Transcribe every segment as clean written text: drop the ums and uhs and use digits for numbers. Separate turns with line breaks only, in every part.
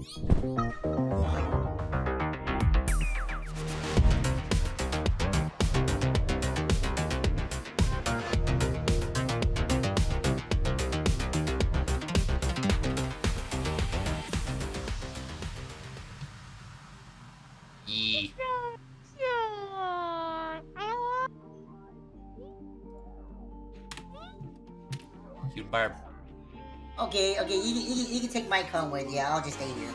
Cute barb.
Okay, you can take my comb with you. I'll just stay here.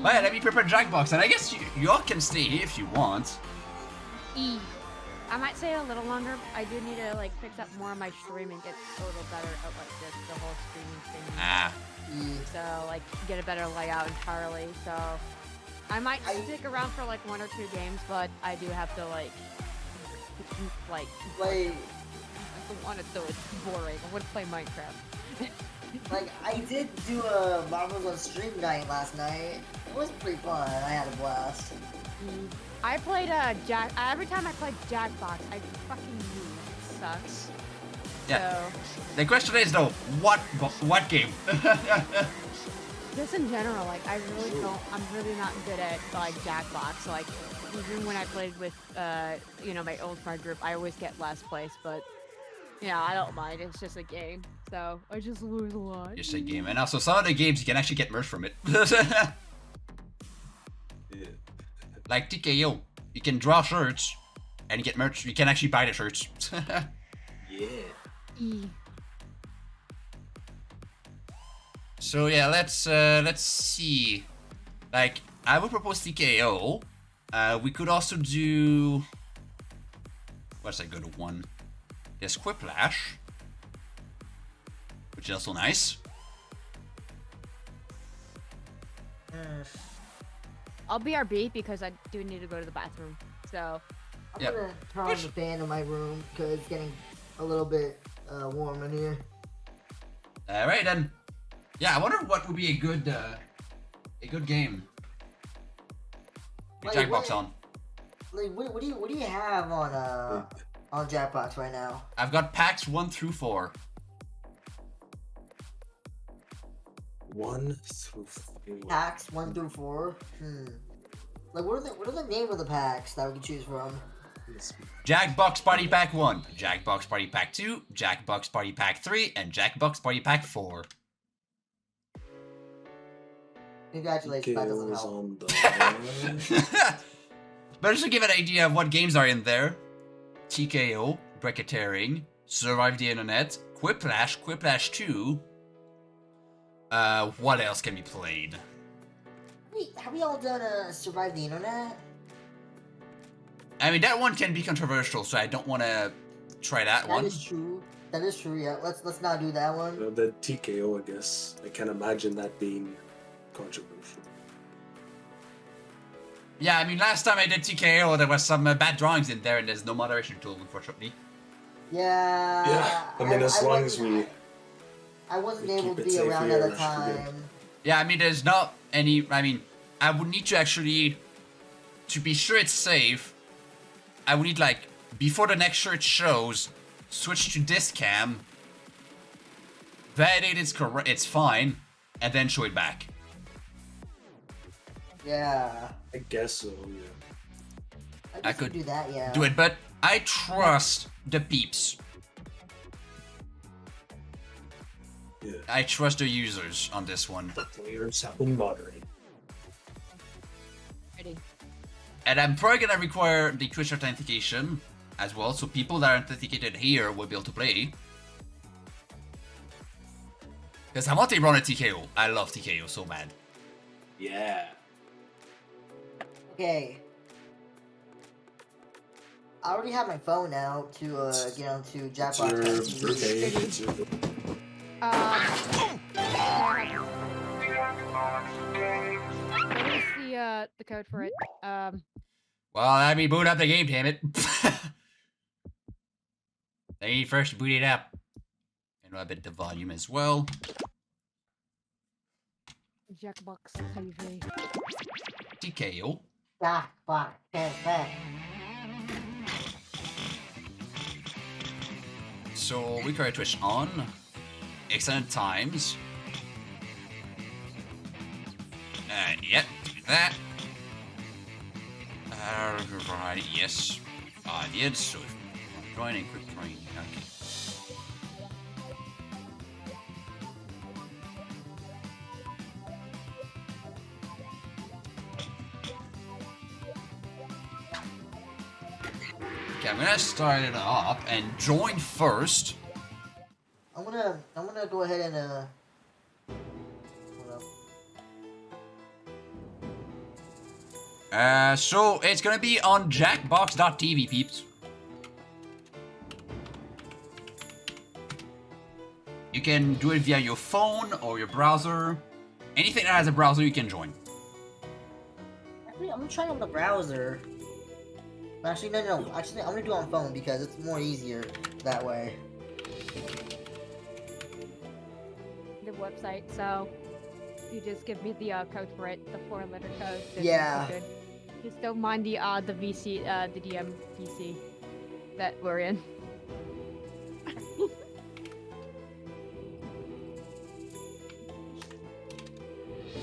Well, let me prepare Jackbox, and I guess you all can stay here if you want.
I might stay a little longer. I do need to like fix up more of my stream and get a little better at like the whole streaming thing.
Ah.
So like get a better layout entirely. So I might stick around for like 1 or 2 games, but I do have to like I don't want it though. It's boring. I want to play Minecraft.
Like, I did do a Marvel's on stream night last night. It was pretty fun. I had a blast.
I played every time I played Jackbox, I fucking lose. It sucks.
Yeah.
So,
the question is though, what game?
just in general, like I'm really not good at like Jackbox. Like even when I played with my old friend group, I always get last place. But yeah, I don't mind. It's just a game, so I just lose a lot.
Just a game, and also some of the games you can actually get merch from it. Like Tee K.O, you can draw shirts and you get merch. You can actually buy the shirts.
Yeah.
So yeah, let's see. Like I would propose Tee K.O. We could also do what's a good one? There's Quiplash, which is also nice.
I'll BRB because I do need to go to the bathroom. So
I'm gonna turn on the fan in my room because it's getting a little bit warm in here.
All right then. Yeah, I wonder what would be a good game. With Jackbox on.
Like, what do you have on Jackbox right now?
I've got packs 1 through 4.
1 through 4.
Packs 1 through 4. Like, what are the name of the packs that we can choose from?
Jackbox Party Pack 1, Jackbox Party Pack 2, Jackbox Party Pack 3, and Jackbox Party Pack 4.
Congratulations, that doesn't help.
On the
But just to give an idea of what games are in there: Tee K.O, Bracketeering, Survive the Internet, Quiplash, Quiplash 2. What else can be played?
Wait, have we all done Survive the Internet?
I mean, that one can be controversial, so I don't want to try that one.
That is true. That is true. Yeah, let's not do that one.
the Tee K.O, I guess. I can't imagine that being controversial.
Yeah, I mean, last time I did Tee K.O, there was some bad drawings in there, and there's no moderation tool, unfortunately.
Yeah.
Yeah, I mean, as long as
I wasn't
we
able
keep
to
it
be
safe
around
here,
at the
it should be good.
time.
Yeah, I mean, there's not any. I mean, I would need to actually, to be sure it's safe, I would need, like, before the next shirt shows, switch to disc cam, validate it's fine, and then show it back.
Yeah.
I guess so, yeah.
I
could
do that. Yeah.
Do it, but I trust the peeps.
Yeah.
I trust the users on this one.
The players have been moderate.
Ready.
And I'm probably gonna require the Twitch authentication as well, so people that are authenticated here will be able to play. Because I want to run a Tee K.O. I love Tee K.O. so bad.
Yeah.
Okay. I already have my phone out to get onto
It's
Jackbox.
your birthday. It's your
What is the code for it?
Well, let me boot up the game, damn it. Let me first boot it up. And a bit the volume as well.
Jackbox TV.
Tee K.O.
Jackbox.
So we create Twitch on. excellent times. Yep, do that. Right, yes. I did, so if I'm joining quick train. Okay. Okay, I'm gonna start it up and join first.
I'm gonna go ahead and hold up.
So it's gonna be on Jackbox.tv, peeps. You can do it via your phone or your browser. Anything that has a browser, you can join.
Actually, I'm gonna try on the browser. Actually, no. Actually, I'm gonna do it on phone because it's more easier that way.
The website, so you just give me the code for it, the 4-letter code. then
Yeah.
we're good. Just don't mind the VC, the DM VC that we're in.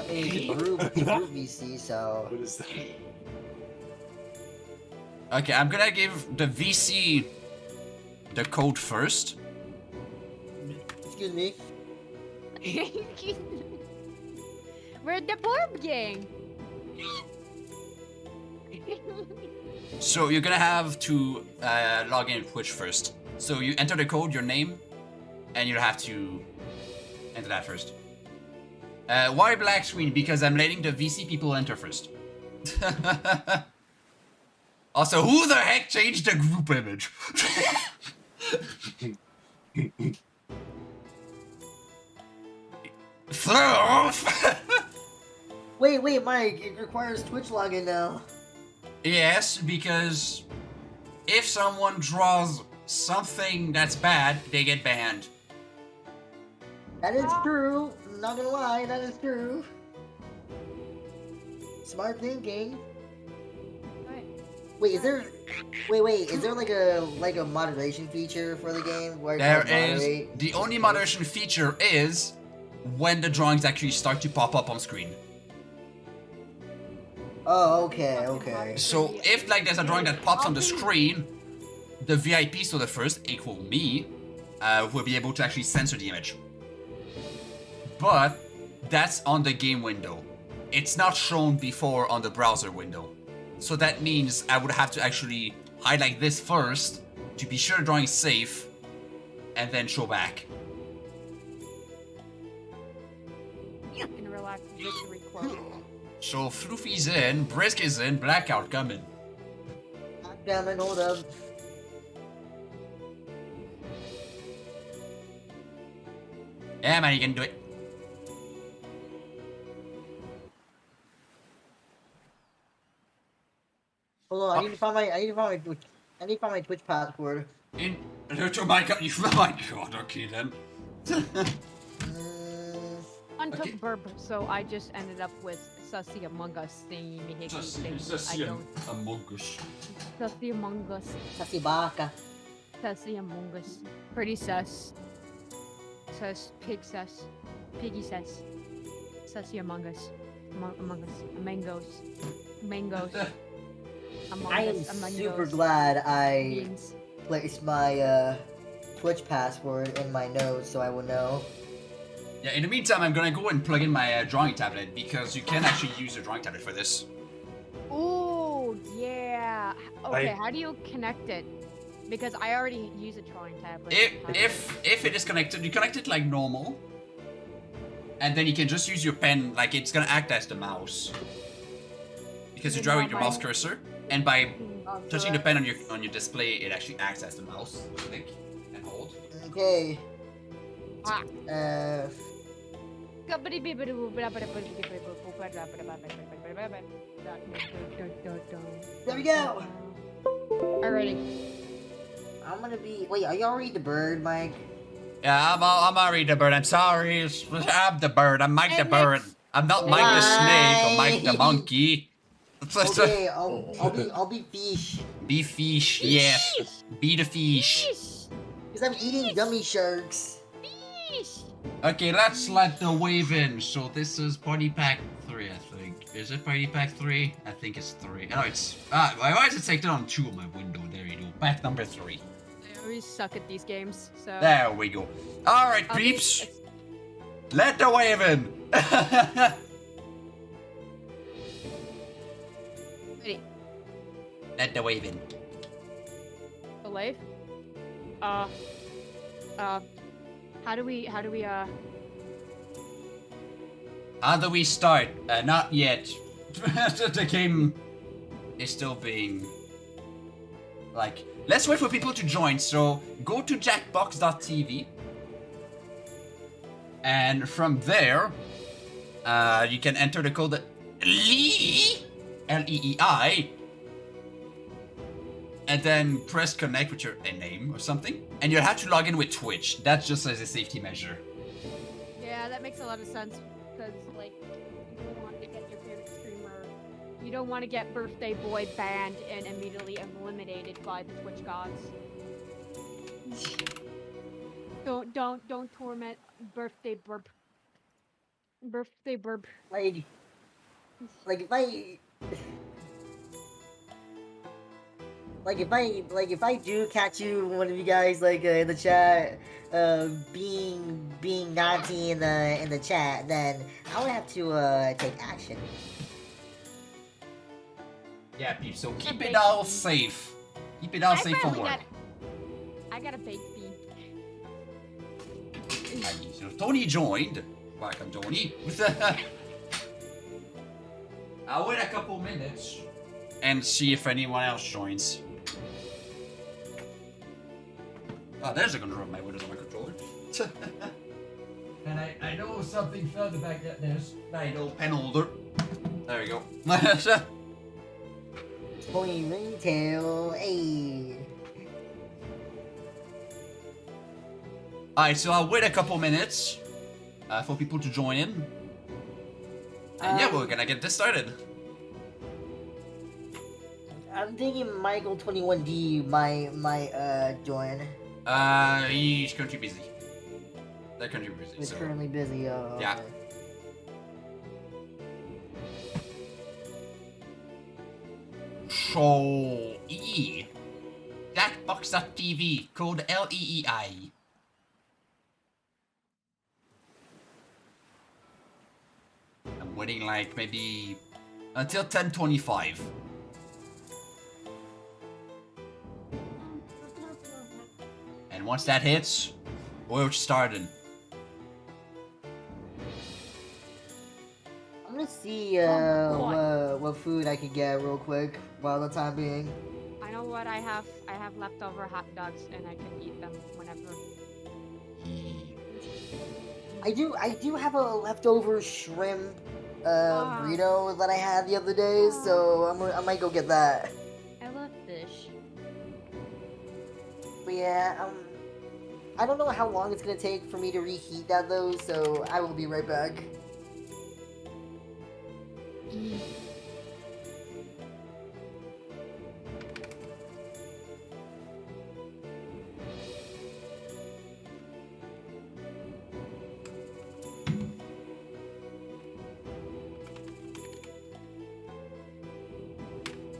I mean, it's a group VC, so.
What is that?
Okay, I'm gonna give the VC the code first.
Excuse me.
We're the Borb Gang!
So you're gonna have to log in with Twitch first. So you enter the code, your name, and you'll have to enter that first. Why black screen? Because I'm letting the VC people enter first. Also, who the heck changed the group image? Throw off!
Wait, Mike. It requires Twitch login now.
Yes, because if someone draws something that's bad, they get banned.
That is true. Not gonna lie, that is true. Smart thinking.
Right.
Wait, is there? Wait. Is there like a moderation feature for the game where
There
you can
is.
moderate?
The only moderation feature is when the drawings actually start to pop up on screen.
Oh, okay.
So if like there's a drawing that pops on the screen, the VIP, so the first, equal me, will be able to actually censor the image. But that's on the game window. It's not shown before on the browser window. So that means I would have to actually highlight this first to be sure the drawing is safe, and then show back.
You can relax victory quote.
So Floofy's in, Brisk is in, Blackout coming.
Damn it, hold up.
Yeah, man, you can do it.
Hold on, I need to find my Twitch password.
Oh my god, oh my god, okay then.
On took
Okay.
burp, so I just ended up with Sussy Among Us thingy mahicky thing. I don't.
Among Us.
Sussy Among Us.
Sassy baka.
Sussy Among Us. Pretty sus. Sus. Pig sus. Piggy sus. Sussy Among Us. Among Us. Mangoes. Mangoes. Among
I am
Us. Among
super
Us.
glad I
Beans.
placed my Twitch password in my notes so I will know.
Yeah, in the meantime, I'm gonna go and plug in my drawing tablet because you can actually use a drawing tablet for this.
Ooh, yeah. Okay,
I-
how do you connect it? Because I already use a drawing tablet.
If it is connected, you connect it like normal. And then you can just use your pen, like it's gonna act as the mouse. Because you draw with your mouse cursor, and by touching the pen on your display, it actually acts as the mouse. Click and hold.
Okay.
Ah.
There we go.
Alrighty.
I'm gonna be. Wait, are you already the bird, Mike?
Yeah, I'm already the bird. I'm sorry. I'm the bird. I'm Mike the bird. I'm not Mike the snake or Mike the monkey.
Okay, I'll be fish.
Be fish, yes. Be the fish.
Because I'm eating gummy sharks.
Sheesh.
Okay, let's let the wave in. So this is party pack 3, I think. Is it party pack 3? I think it's 3. No, it's... why is it taken on 2 on my window? There you go. Pack number 3.
I always suck at these games, so...
There we go. Alright, peeps. Let the wave in.
Ready.
Let the wave in.
The wave? How do we,
How do we start? Not yet. The game is still being... Like, let's wait for people to join. So, go to jackbox.tv. And from there, you can enter the code LEEI, L-E-E-I, and then press connect with your name or something. And you'll have to log in with Twitch. That's just as a safety measure.
Yeah, that makes a lot of sense. Because, like, you don't want to get your favorite streamer... You don't want to get Birthday Boy banned and immediately eliminated by the Twitch gods. Don't torment Birthday Burp. Birthday Burp.
Like if I do catch you, one of you guys, like in the chat, being naughty in the chat, then I would have to take action.
Yeah, peeps. So keep it all safe. Keep it all safe for work.
I got a baked bean.
So Tony joined. Welcome, Tony. I'll wait a couple minutes and see if anyone else joins. Oh, there's a controller. My Windows on my controller. And I know something further back there. There's my little pen holder. There we go.
Toy Ringtail, hey.
Alright, so I'll wait a couple minutes for people to join in. And yeah, we're gonna get this started.
I'm thinking Michael 21D might join.
He's currently busy. They're currently busy.
He's
So.
currently busy.
Yeah.
Okay.
So Jackbox.tv, code LEEI. I'm waiting like maybe until 10:25. And once that hits, we're starting.
I'm gonna see
Oh,
what food I can get real quick while the time being.
I know what I have. I have leftover hot dogs, and I can eat them whenever.
I do have a leftover shrimp burrito that I had the other day, so I might go get that.
I love fish.
But yeah, I don't know how long it's gonna take for me to reheat that though, so I will be right back.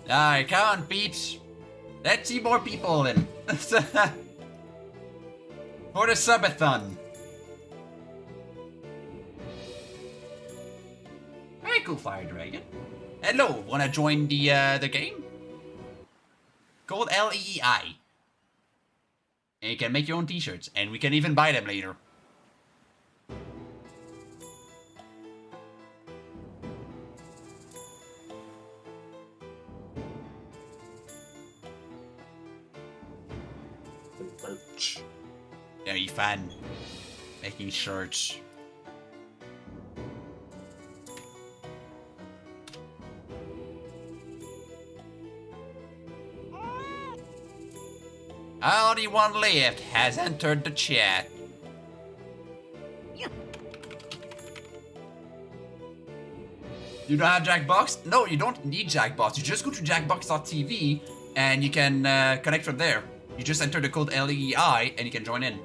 Alright, come on, peeps. Let's see more people in. For the Subathon. Very cool, Fire Dragon. Hello, wanna join the game? Code LEEI. And you can make your own t-shirts, and we can even buy them later.
Merch.
Very fun. Making shirts. Only one left has entered the chat. You don't have Jackbox? No, you don't need Jackbox. You just go to jackbox.tv and you can connect from there. You just enter the code LEI and you can join in.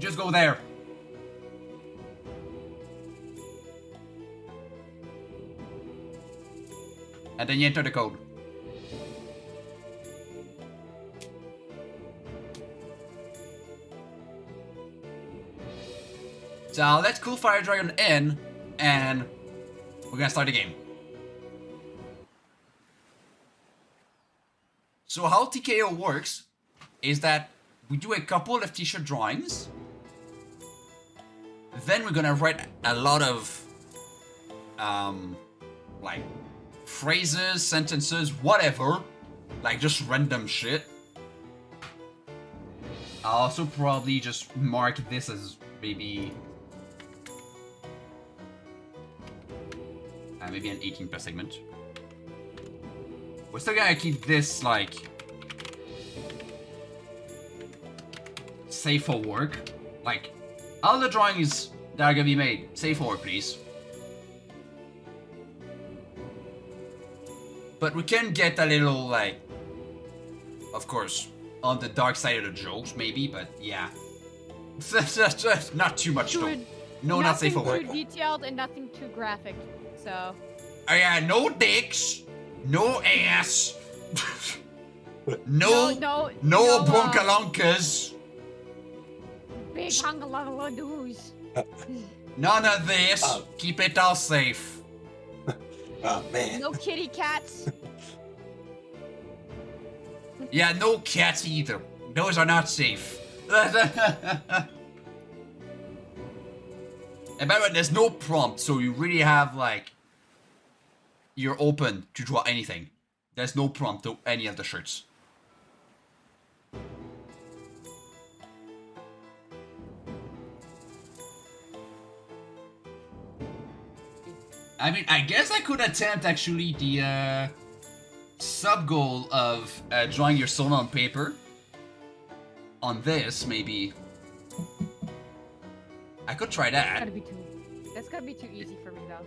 You just go there. And then you enter the code. So let's cool Fire Dragon in, and we're gonna start the game. So how Tee K.O works is that we do a couple of t-shirt drawings. Then we're gonna write a lot of like phrases, sentences, whatever, like just random shit. I'll also probably just mark this as maybe maybe an 18 per segment. We're still gonna keep this like safe for work. Like all the drawings that are gonna be made, safe for work, please. But we can get a little like, of course, on the dark side of the jokes, maybe. But yeah, not too much though. No, not safe for work.
Nothing too detailed and nothing too graphic. So.
Oh yeah, no dicks, no ass, no bunkalunkas.
Big hungalaladoos.
None of this. Keep it all safe.
Oh man.
No kitty cats.
Yeah, no cats either. Those are not safe. And by the way, there's no prompt, so you really have like, you're open to draw anything. There's no prompt to any of the shirts. I mean, I guess I could attempt actually the sub goal of drawing your solo on paper. On this, maybe. I could try that.
That's gotta be too easy for me though.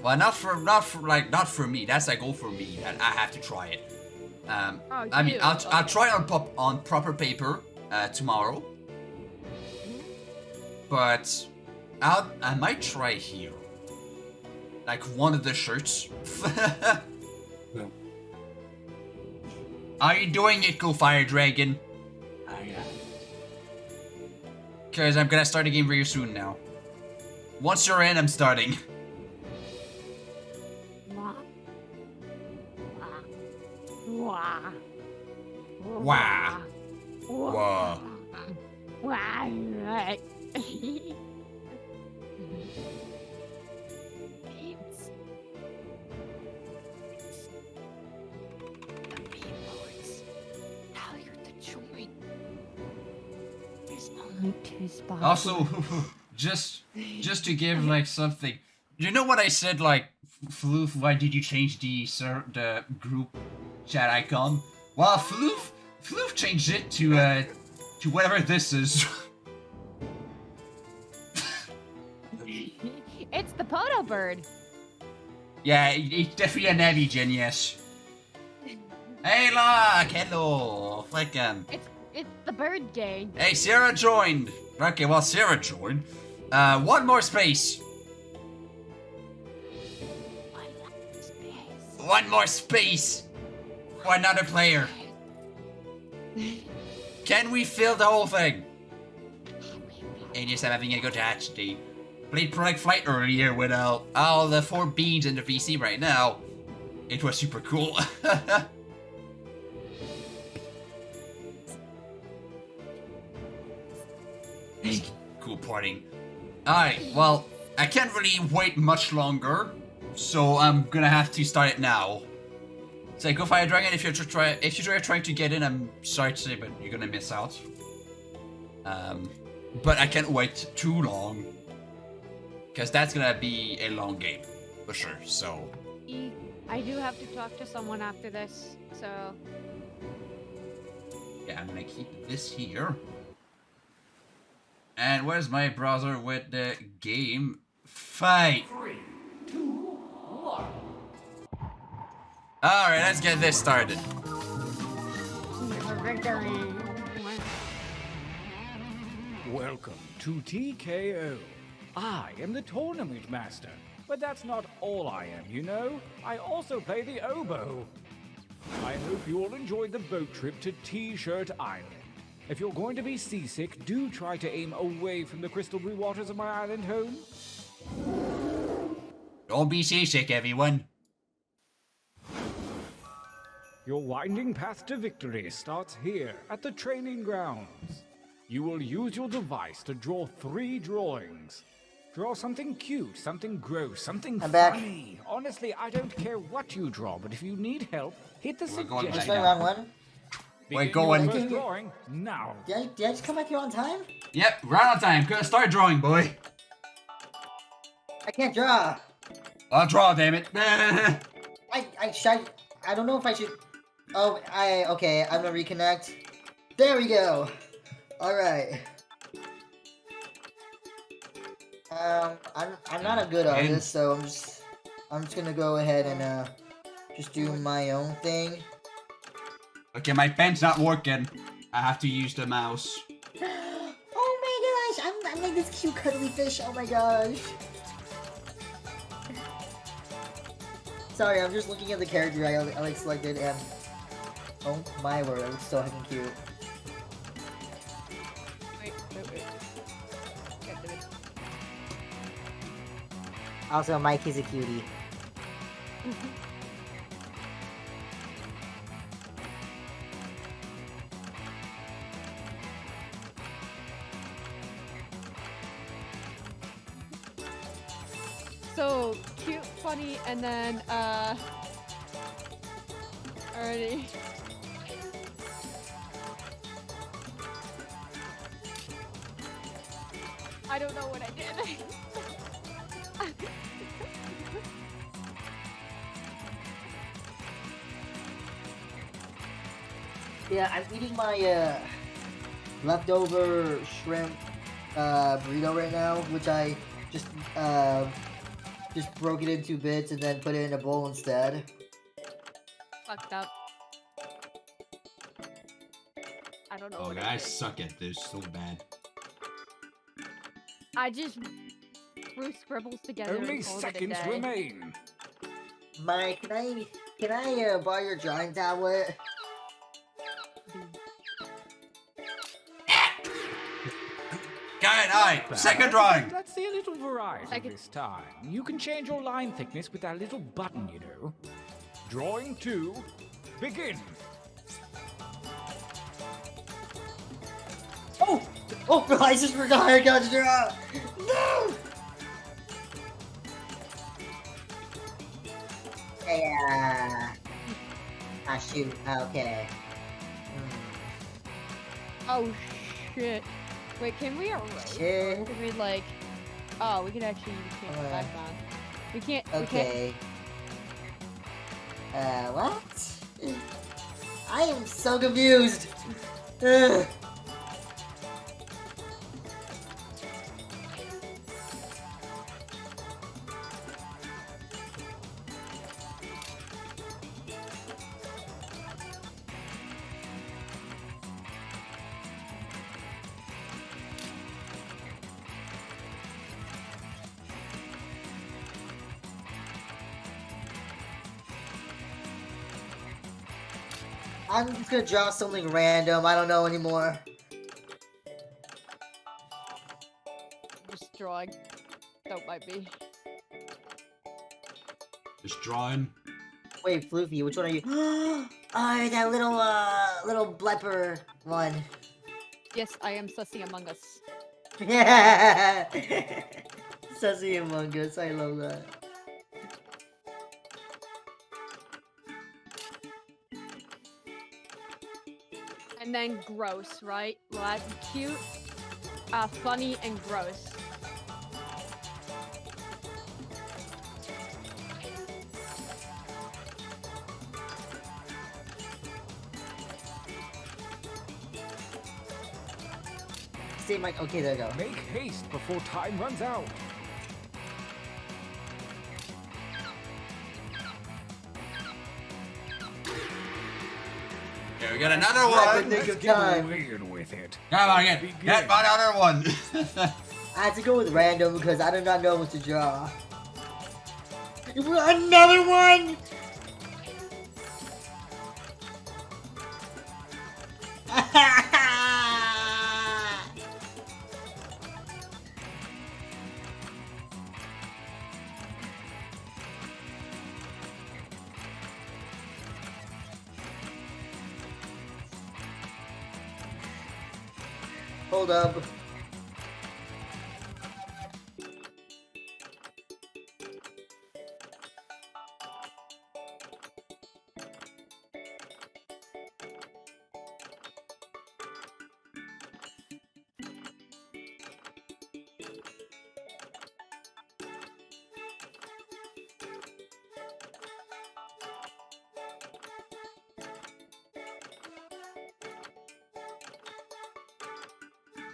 Well, not for me. That's a goal for me that I have to try it. I mean, I'll try on proper paper tomorrow. But I might try here. Like one of the shirts.
No.
Are you doing it, Go Fire Dragon? Because I'm gonna start the game very soon now. Once you're in, I'm starting.
Wah.
Wah. Wah.
Wah.
Also, just to give like something, you know what I said, like, Floof, why did you change the group chat icon? Well, Floof changed it to whatever this is.
It's the Poto bird.
Yeah, it's definitely an Avigen, yes. Hey, look, hello, welcome.
It's the bird gang.
Hey, Sarah joined. Okay, well, Sarah joined. One more space. One more space for another player. Can we fill the whole thing? And yes, I'm having a good hatch day. Played Product Flight earlier with all the 4 beans in the VC right now. It was super cool. Cool partying. Alright, well, I can't really wait much longer, so I'm gonna have to start it now. So Go Fire Dragon, if you're trying to get in, I'm sorry to say, but you're gonna miss out. But I can't wait too long, because that's gonna be a long game, for sure, so...
I do have to talk to someone after this, so...
Yeah, I'm gonna keep this here. And where's my browser with the game? Fight!
3, 2, 1.
Alright, let's get this started.
Welcome to Tee K.O. I am the tournament master, but that's not all I am, you know. I also play the oboe. I hope you all enjoyed the boat trip to T-Shirt Island. If you're going to be seasick, do try to aim away from the crystal blue waters of my island home.
Don't be seasick, everyone.
Your winding path to victory starts here at the training grounds. You will use your device to draw 3 drawings. Draw something cute, something gross, something
I'm back.
funny. Honestly, I don't care what you draw, but if you need help, hit the
We're going
suggestion.
Let's
back
play
now.
round 1.
We're
Begin
going.
your first drawing now.
Did I just come back here on time?
Yep, right on time. Go start drawing, boy.
I can't draw.
I'll draw, damn it.
I don't know if I should. Oh, okay. I'm gonna reconnect. There we go. All right. I'm not a good artist, so I'm just gonna go ahead and just do my own thing.
Okay, my pen's not working. I have to use the mouse.
Oh my gosh, I'm like this cute cuddly fish. Oh my gosh. Sorry, I'm just looking at the character I like selected and oh my word, it looks so fucking cute.
Wait. Can't do it.
Also, Mike is a cutie.
So cute, funny, and then already. I don't know what I did.
Yeah, I'm eating my leftover shrimp burrito right now, which I just broke it into bits and then put it in a bowl instead.
Fucked up. I don't know.
Oh,
what
I
I did.
suck at this so bad.
I just threw scribbles together.
Only
and called it a
seconds
day.
remain.
Mike, can I borrow your drawing tablet?
Got it, alright. Second drawing.
Let's see a little variety
Second.
this time. You can change your line thickness with that little button, you know. Drawing 2, begin.
Oh, I just forgot I got to draw. No. Hey, shoot. Okay.
Oh shit. Wait, can we erase?
Shit.
Can we like? Oh, we can actually change the background. We can't.
Okay. What? I am so confused. Ugh. I'm just gonna draw something random. I don't know anymore.
Just drawing. That might be.
Just drawing.
Wait, Floofy, which one are you? Oh, that little blepper one.
Yes, I am sussy among us.
Yeah. Sussy Among Us. I love that.
And then gross, right? Well, that's cute, funny, and gross.
Stay, Mike. Okay, there you go.
Make haste before time runs out.
Okay, we got another
Rapid
one.
nick
Let's
of
get
time.
real with it.
Come on, get another one.
I had to go with random because I did not know what to draw. Another one! Hold up.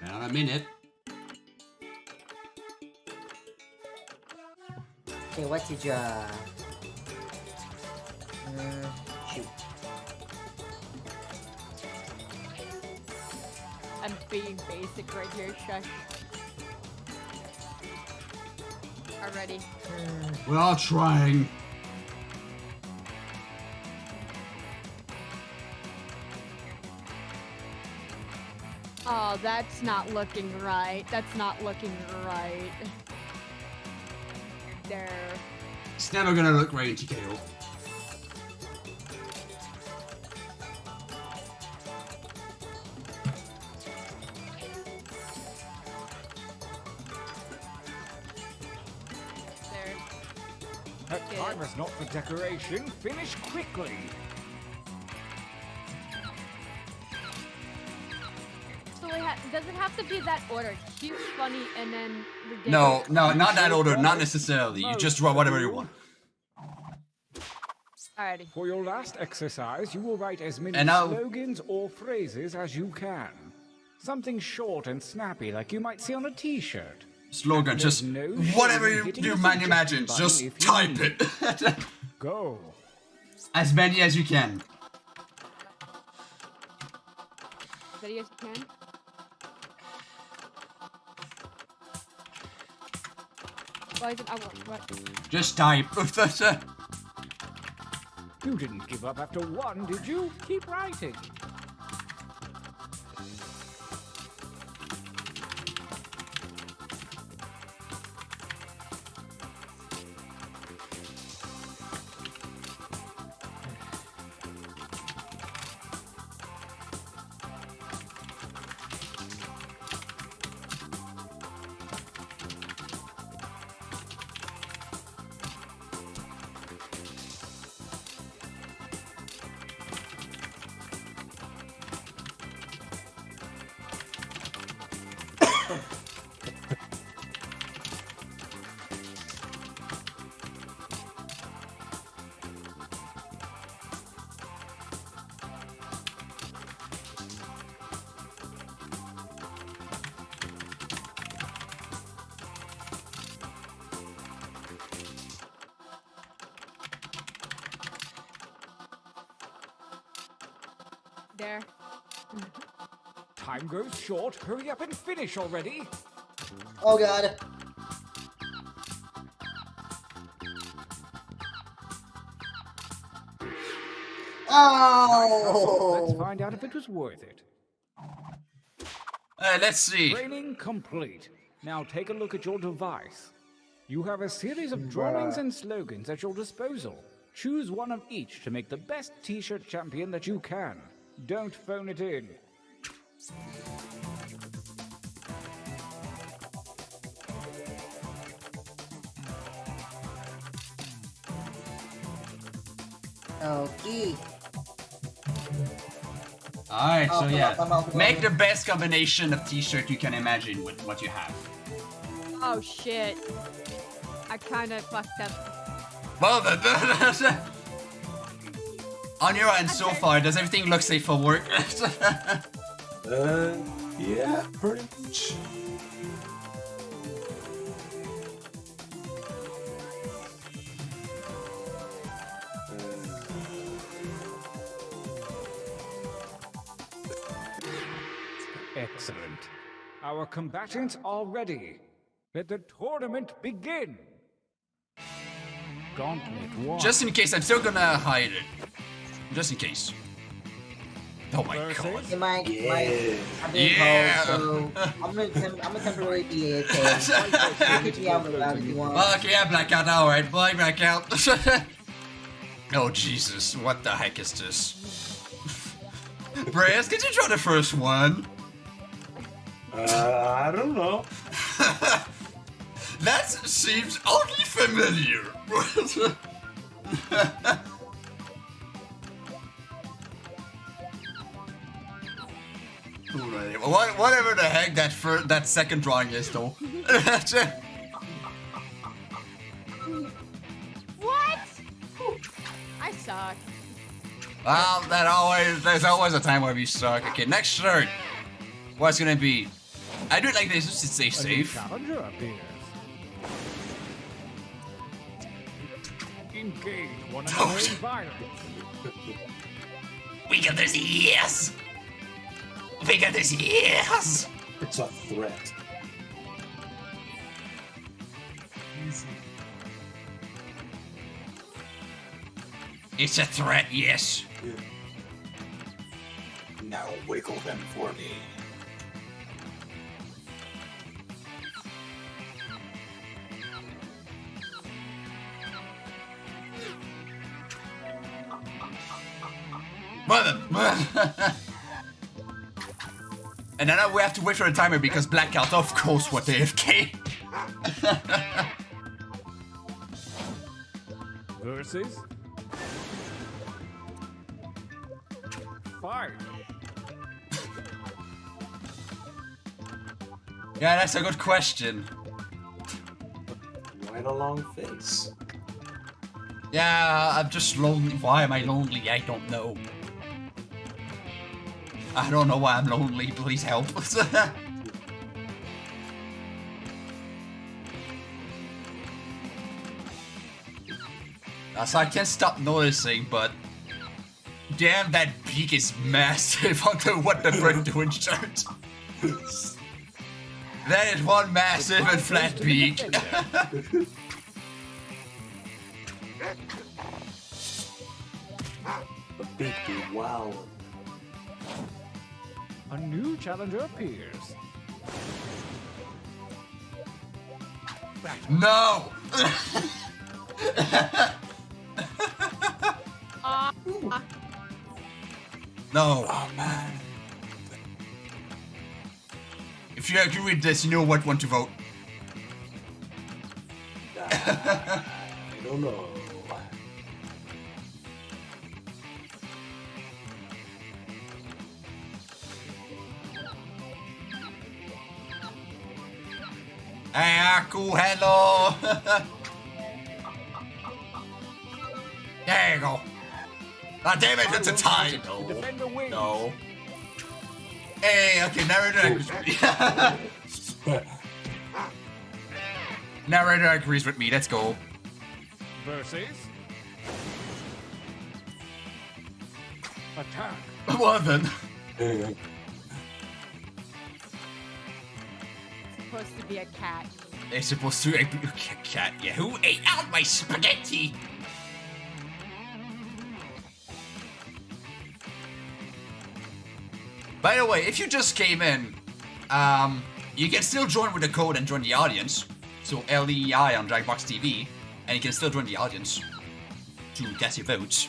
Now a minute.
Okay, what to draw? Shoot.
I'm being basic right here, shush. Already.
We're all trying.
Oh, that's not looking right. That's not looking right. There.
It's never gonna look right in TKO.
There.
That time is not for decoration. Finish quickly.
So does it have to be that order? Cute, funny, and then ridiculous?
No, not that order, not necessarily. You just draw whatever you want.
Alrighty.
For your last exercise, you will write as many
And now-
slogans or phrases as you can. Something short and snappy like you might see on a t-shirt.
Slogan,
There's
just
no
whatever
shame in
you,
hitting
your
the
mind
suggestion
imagines,
button
just
if you
type
need.
it.
Go.
As many as you can.
That you guys can? Why is it? What?
Just type.
You didn't give up after one, did you? Keep writing.
There.
Time goes short. Hurry up and finish already.
Oh god.
Let's
Oh!
find out if it was worth it.
Let's see.
Training complete. Now take a look at your device. You have a series of drawings and slogans at your disposal. Choose one of each to make the best t-shirt champion that you can. Don't phone it in.
Okay.
Alright, so
I'll fill
yeah.
up my mouth
Make
water.
the best combination of t-shirt you can imagine with what you have.
Oh shit. I kinda fucked up.
Well, on your end so far, does everything look safe for work?
Yeah, pretty much.
Excellent. Our combatants are ready. Let the tournament begin. Gauntlet 1.
Just in case, I'm still gonna hide it. Just in case. Oh my god.
Versus
Hey, Mike,
Yeah.
I'm being
Yeah.
cold, so I'm gonna temporarily be AFK. You can kick me out of the round if you want.
Well, okay, yeah, blackout. Alright, bye, blackout. Oh, Jesus. What the heck is this? Brayas, could you draw the first one?
I don't know.
That seems oddly familiar. Alright, well, whatever the heck that second drawing is, though.
What? I suck.
Well, there's always a time where we suck. Okay, next turn. What's gonna be? I do it like this just to stay
a new
safe.
challenger appears. Engage one another in violence.
We got this, yes! We got this, yes!
It's a threat.
It's a threat, yes.
Now wiggle them for me.
Mother! And then we have to wait for the timer because blackout, of course, what AFK.
Versus fight.
Yeah, that's a good question.
Right along face.
Yeah, I'm just lonely. Why am I lonely? I don't know. I don't know why I'm lonely. Please help. So I can't stop noticing, but damn, that beak is massive on the What the Bird Doing shirt. That is one massive and flat beak.
A big dude, wow.
A new challenger appears.
No! No.
Oh man.
If you agree with this, you know what one to vote.
I don't know.
Hey, Aku, hello! There you go. Ah, damn it, it's a tie.
The defender wins.
No. Hey, okay, narrator agrees. Narrator agrees with me, let's go.
Versus attack.
Well then.
It's supposed to be a cat.
It's supposed to be a cat, yeah. Who ate out my spaghetti? By the way, if you just came in, you can still join with the code and join the audience. So LEI on Jackbox TV, and you can still join the audience to cast your votes.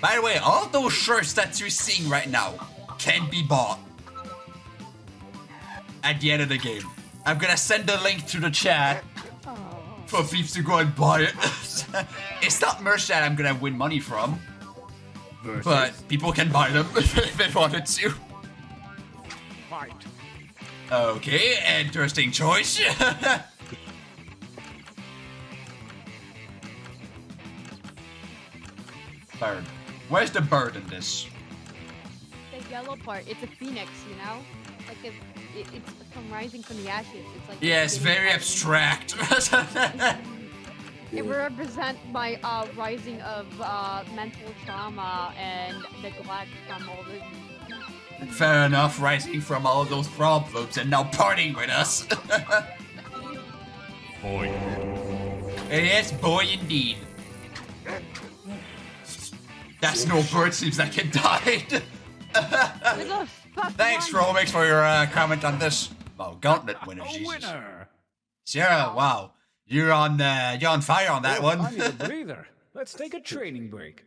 By the way, all those shirts that you're seeing right now can be bought at the end of the game. I'm gonna send the link to the chat for peeps to go and buy it. It's not merch that I'm gonna win money from,
Versus
but people can buy them if they wanted to.
fight.
Okay, interesting choice. Bird. Where's the bird in this?
The yellow part, it's a phoenix, you know? Like it's from rising from the ashes. It's like
Yeah, it's
beginning
very
of-
abstract.
It represents my rising of mental trauma and neglect from all the
Fair enough, rising from all those problems and now partying with us. Boy. Yes, boy indeed. That's no bird, seems like it died. Thanks, Romix, for your comment on this. Oh, gauntlet winner,
A
Jesus.
winner.
Sarah, wow. You're on fire on that one.
I need a breather. Let's take a training break.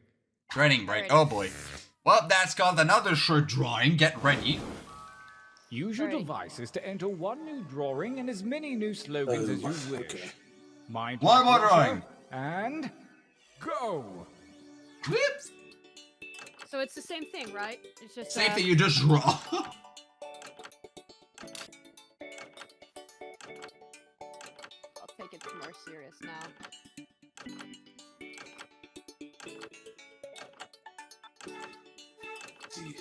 Training break, oh boy. Well, that's called another short drawing. Get ready.
Use your devices to enter one new drawing and as many new slogans as you wish.
Okay.
Mind
One more
pleasure,
drawing.
And go.
Whoops.
So it's the same thing, right? It's just
Same thing, you just draw.
I'll take it more serious now.
See.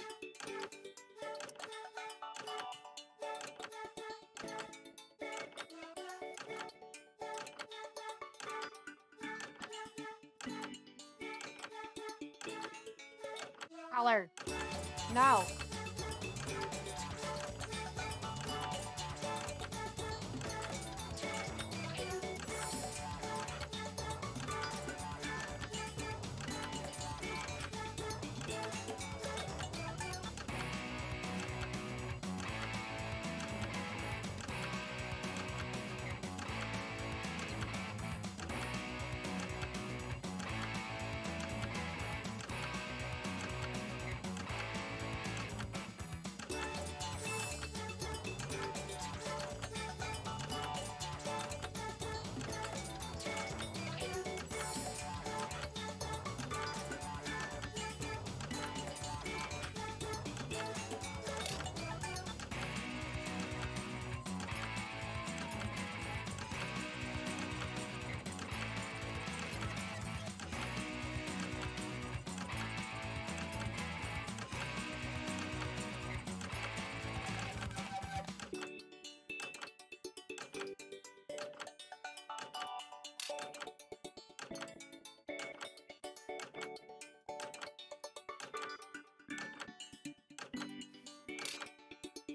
Color. No.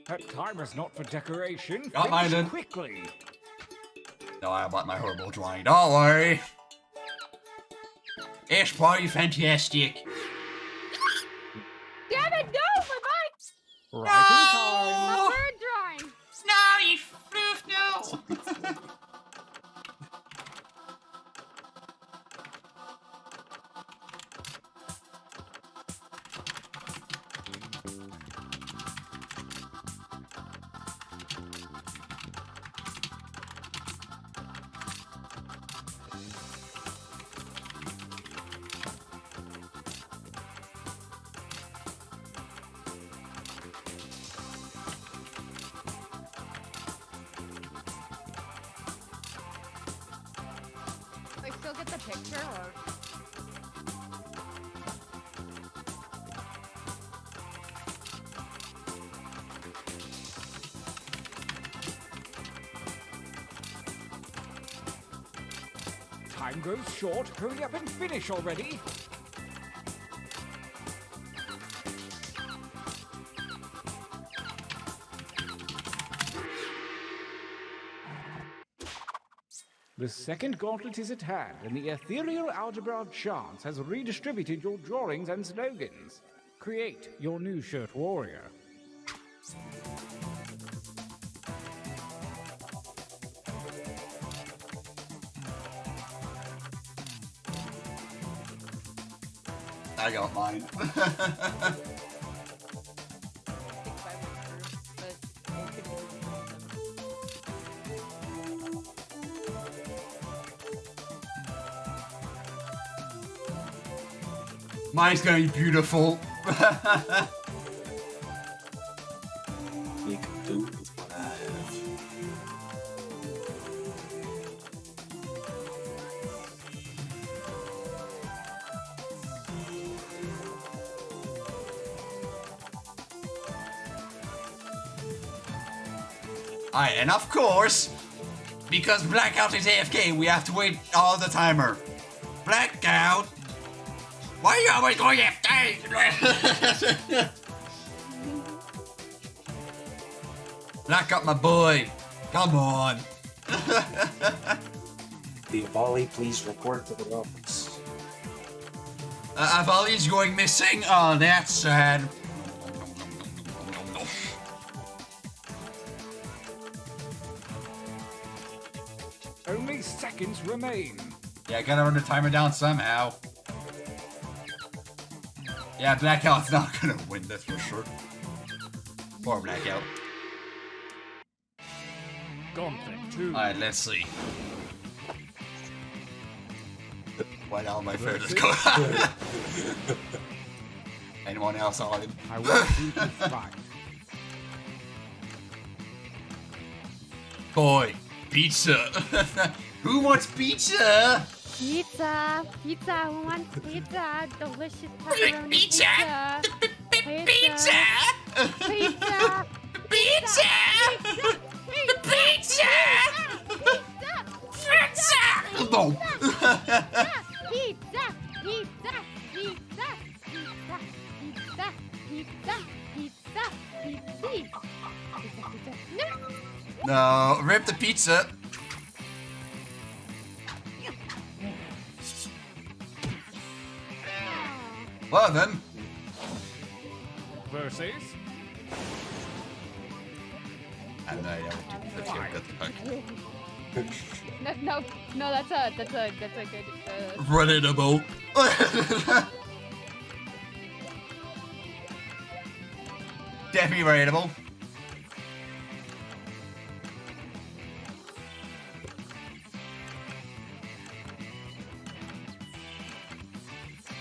That timer's not for decoration.
Got mine
Finish
then.
quickly.
No, I want my horrible drawing. Don't worry. It's probably fantastic.
Damn it, no! My
Writing time.
My bird drawing!
No, you floof, no.
I still get the picture, or...
Time grows short. Hurry up and finish already. The second gauntlet is at hand, and the ethereal algebra of chance has redistributed your drawings and slogans. Create your new shirt warrior.
I got mine.
I think I went through, but it could be awesome.
Mine's gonna be beautiful.
You can do with what I have.
Aye, and of course, because Blackout is AFK, we have to wait all the timer. Blackout! Why are you always going AFK? Black up my boy. Come on.
The Avali, please report to the office.
Avali's going missing. Oh, that's sad.
Only seconds remain.
Yeah, gotta run the timer down somehow. Yeah, Blackout's not gonna win, that's for sure. Poor Blackout.
Gauntlet 2.
Alright, let's see. What all my favorites go? Anyone else on him?
I want you to fight.
Boy, pizza. Who wants pizza?
Pizza, pizza. Who wants pizza? Delicious pepperoni
Pizza.
pizza.
Pizza.
Pizza.
Pizza. Pizza. Pizza. No.
Pizza, pizza, pizza, pizza, pizza, pizza, pizza, pizza, pizza.
No, rip the pizza. Well then.
Versus.
I have no idea what to cut the fuck.
No, that's a good.
Run in a boat. Definitely relatable.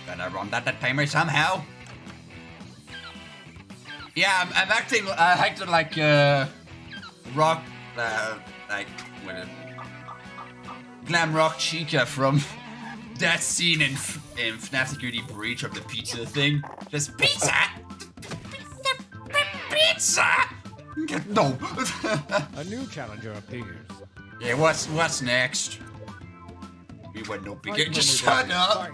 Gotta run that timer somehow. Yeah, I'm acting like rock, like what is it? Glam rock chica from that scene in FNAF Security Breach of the pizza thing. Just pizza, pizza. No.
A new challenger appears.
Yeah, what's next? We went no bigger. Just shut up.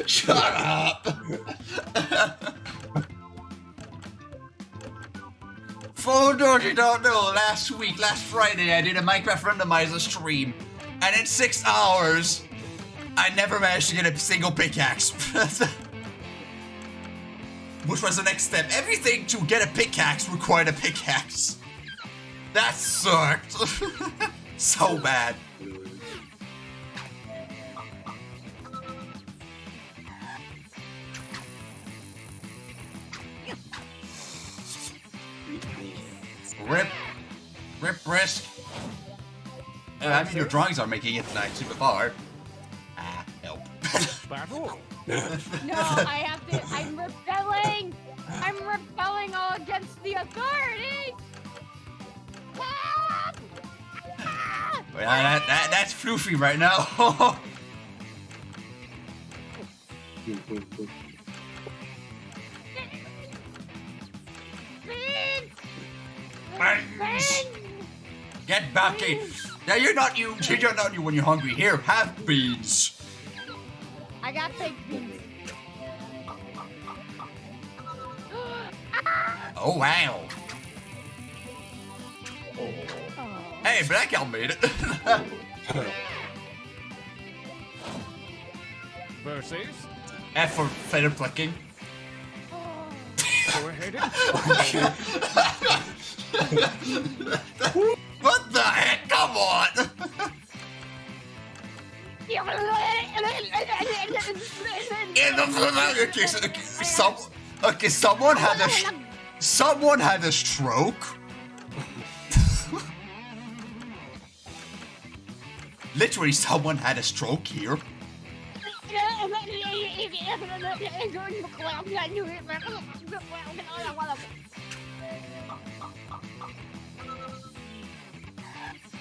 Shut up. For those you don't know, last Friday, I did a Minecraft randomizer stream, and in 6 hours, I never managed to get a single pickaxe. Which was the next step. Everything to get a pickaxe required a pickaxe. That sucked. So bad. Rip risk. I mean, your drawings are making it like super far. Ah, help.
Battle.
No, I have to. I'm rebelling. I'm rebelling all against the authority. Help!
Well, that's floofy right now. Beans! Get back in. Now you're not you when you're hungry. Here, have beans.
I got fake beans.
Oh wow.
Oh.
Hey, Blackout made it.
Versus.
F for feather plucking.
Go ahead and
What the heck? Come on. Okay, someone had a stroke. Literally, someone had a stroke here.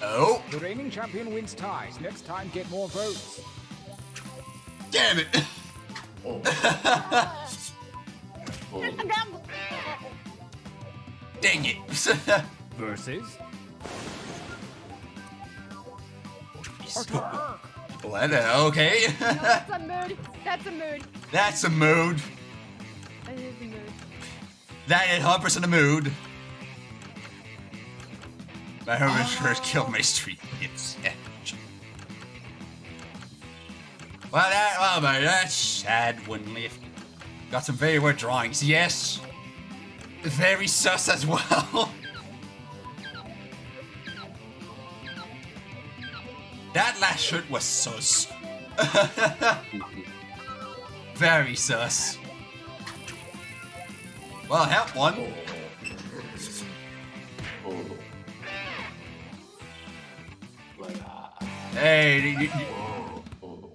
Oh,
the reigning champion wins ties. Next time, get more votes.
damn it. Dang it.
Versus.
Well, okay.
No, that's a mood. That's a mood.
That's a mood.
That is a mood.
That is 100% the mood. My home first killed my street. It's well, that's sad one left. Got some very weird drawings, yes. Very sus as well. That last shirt was sus. Very sus. Well, help one. Hey,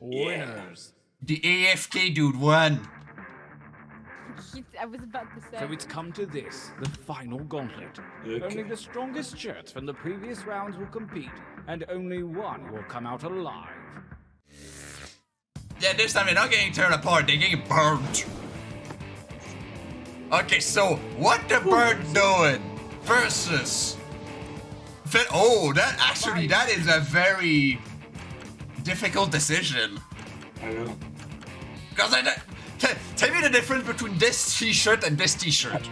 Winners.
the AFK dude won.
I was about to say.
So it's come to this, the final gauntlet.
Okay.
Only the strongest shirts from the previous rounds will compete, and only one will come out alive.
Yeah, this time they're not getting torn apart, they're getting burned. Okay, so what the bird doing versus oh, that is a very difficult decision.
I know.
Because tell me the difference between this t-shirt and this t-shirt.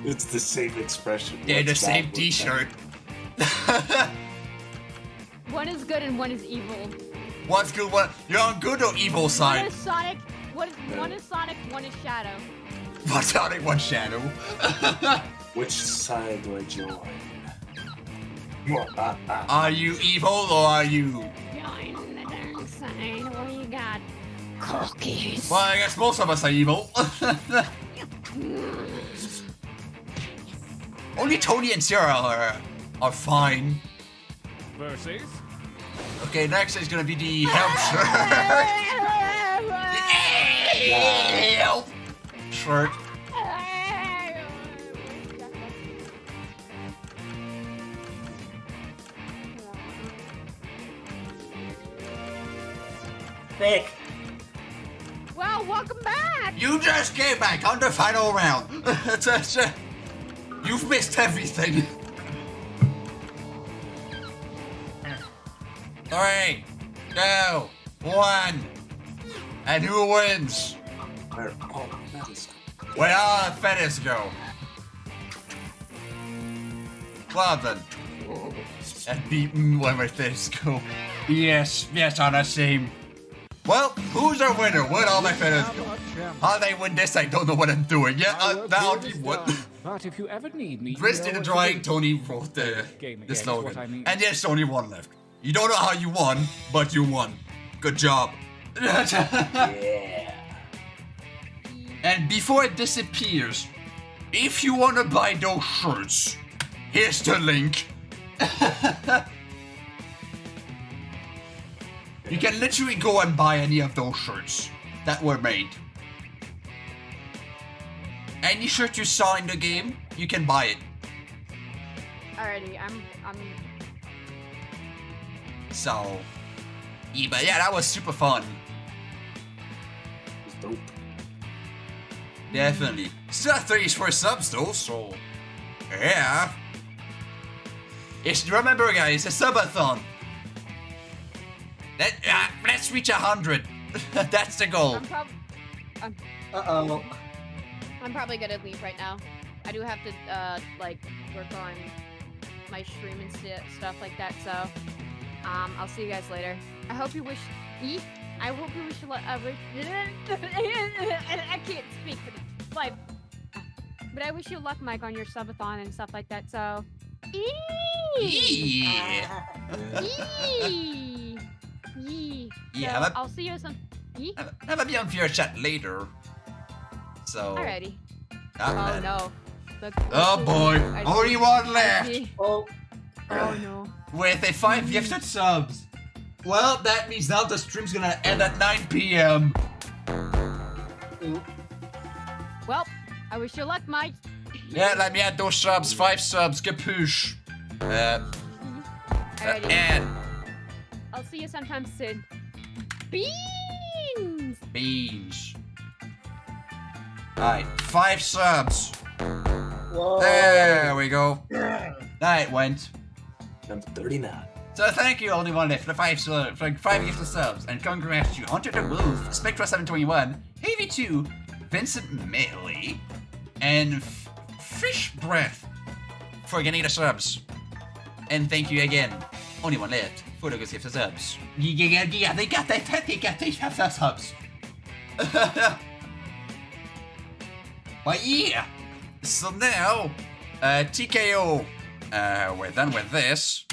It's the same expression.
Yeah, the
What's that?
same
What's
t-shirt.
One is good and one is evil.
What's good? What? You're on good or evil
One
side?
is Sonic. One is Sonic. One is Shadow.
What's Sonic? One Shadow?
that? Which side do I join?
Are you evil or are you?
Join the dark side. What do you got? Cookies.
Well, I guess most of us are evil. Only Tony and Sarah are fine.
Versus?
Okay, next is gonna be the help shirt. Help shirt.
Thick.
Well, welcome back.
You just came back on the final round. You've missed everything. 3, 2, 1. And who wins?
Where? Oh, that is.
Where all the feathers go? Well then. And beaten where my feathers go. Yes, on the same. Well, who's our winner? Where'd all my feathers go? How they win this, I don't know what I'm doing. Yeah, that'll keep what.
But if you ever need me,
Chris did the drawing, Tony wrote the slogan.
what I mean.
And yes, only one left. You don't know how you won, but you won. Good job.
Yeah.
And before it disappears, if you want to buy those shirts, here's the link. You can literally go and buy any of those shirts that were made. Any shirt you saw in the game, you can buy it.
Alrighty, I'm.
So, yeah, but yeah, that was super fun.
It's dope.
Definitely. Still have 34 subs though, so yeah. Remember guys, it's a subathon. Let's reach 100. That's the goal.
Uh-oh.
I'm probably gonna leave right now. I do have to like work on my stream and stuff like that. So I'll see you guys later. I hope you wish. I hope you wish. I can't speak for the life. But I wish you luck, Mike, on your subathon and stuff like that. So.
Yeah. Yeah,
So,
but-
I'll see you some.
I'm gonna be on VR chat later. So.
Alrighty.
Oh,
Oh
man.
no.
Oh boy,
I
only one left.
see.
Oh.
Oh no.
With a 5 gifted subs. Well, that means now the stream's gonna end at 9 p.m.
Well, I wish you luck, Mike.
Yeah, let me add those subs. 5 subs. Kapoosh.
Alrighty.
And
I'll see you sometime soon. Beans!
beans. Alright, 5 subs.
Whoa.
There we go. That went.
Number 39.
So thank you, only one left, for 5 gifted subs, and congrats to Hunter the Wolf, Spectra721, Heavy2, Vincent Melee, and fish breath for getting the subs. And thank you again, only one left, for the gift of subs. Yeah, they got the subs. But yeah, so now, Tee K.O, we're done with this.